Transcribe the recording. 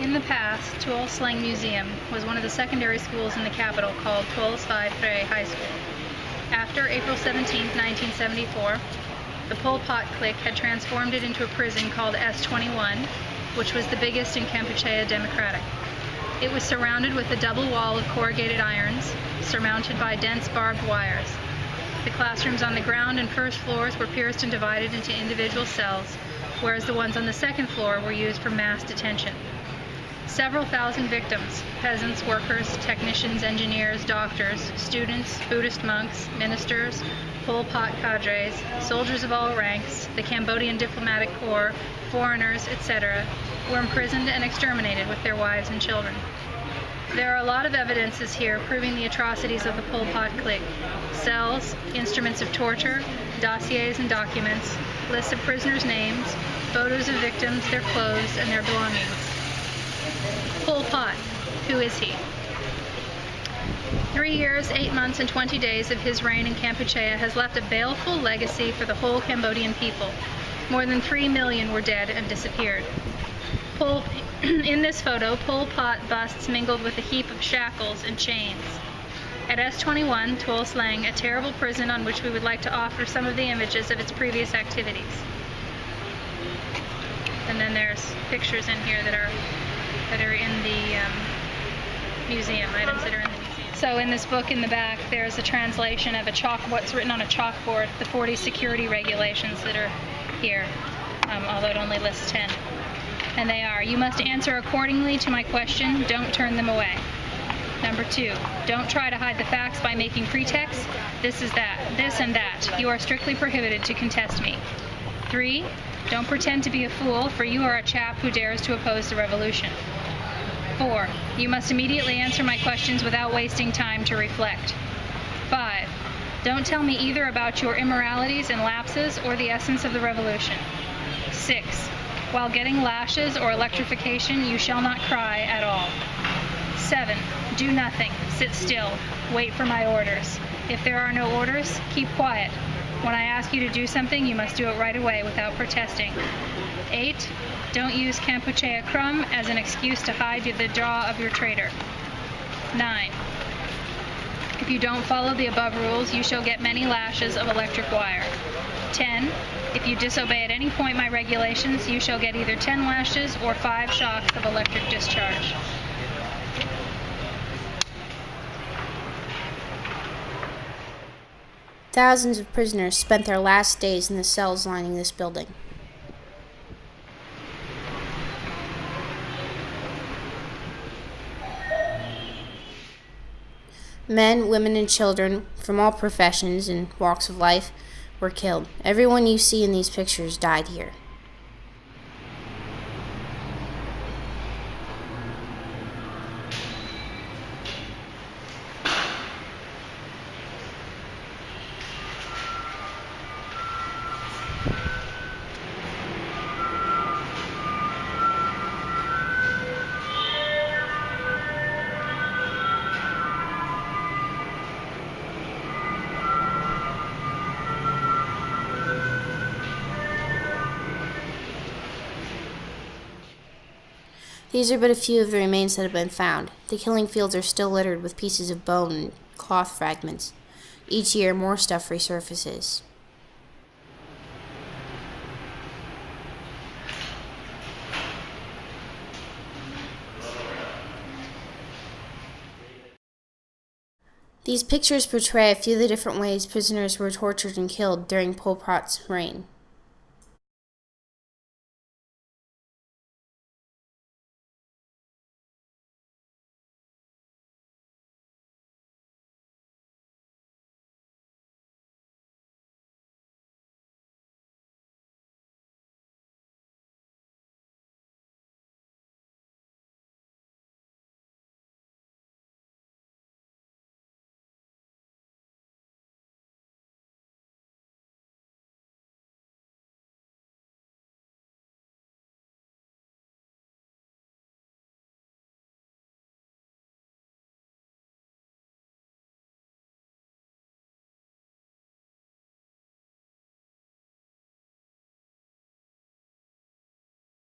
In the past, Tuol Sleng Museum was one of the secondary schools in the capital called Tuol Sai Pre High School. After April 17, 1974, the Pol Pot clique had transformed it into a prison called S21, which was the biggest in Kampuchea Democratic. It was surrounded with a double wall of corrugated irons, surmounted by dense barbed wires. The classrooms on the ground and first floors were pierced and divided into individual cells, whereas the ones on the second floor were used for mass detention. Several thousand victims, peasants, workers, technicians, engineers, doctors, students, Buddhist monks, ministers, Pol Pot cadres, soldiers of all ranks, the Cambodian diplomatic corps, foreigners, etc., were imprisoned and exterminated with their wives and children. There are a lot of evidences here proving the atrocities of the Pol Pot clique: cells, instruments of torture, dossiers and documents, lists of prisoners' names, photos of victims, their clothes, and their belongings. Pol Pot, who is he? 3 years, 8 months, and 20 days of his reign in Kampuchea has left a baleful legacy for the whole Cambodian people. More than 3 million were dead and disappeared. In this photo, Pol Pot busts mingled with a heap of shackles and chains. At S21, Tuol Sleng, a terrible prison on which we would like to offer some of the images of its previous activities. And then there's pictures in here that are in the museum, items that are in the museum. So in this book in the back, there's a translation of what's written on a chalkboard, the 40 security regulations that are here, although it only lists 10. And they are: you must answer accordingly to my question, don't turn them away. Number 2, don't try to hide the facts by making pretexts. This and that. You are strictly prohibited to contest me. 3, don't pretend to be a fool, for you are a chap who dares to oppose the revolution. 4, you must immediately answer my questions without wasting time to reflect. 5, don't tell me either about your immoralities and lapses or the essence of the revolution. 6, while getting lashes or electrification, you shall not cry at all. 7, do nothing, sit still, wait for my orders. If there are no orders, keep quiet. When I ask you to do something, you must do it right away without protesting. 8, don't use Kampuchea Krum as an excuse to hide the jaw of your traitor. 9, if you don't follow the above rules, you shall get many lashes of electric wire. 10, if you disobey at any point my regulations, you shall get either 10 lashes or 5 shocks of electric discharge. Thousands of prisoners spent their last days in the cells lining this building. Men, women, and children from all professions and walks of life were killed. Everyone you see in these pictures died here. These are but a few of the remains that have been found. The killing fields are still littered with pieces of bone and cloth fragments. Each year, more stuff resurfaces. These pictures portray a few of the different ways prisoners were tortured and killed during Pol Pot's reign.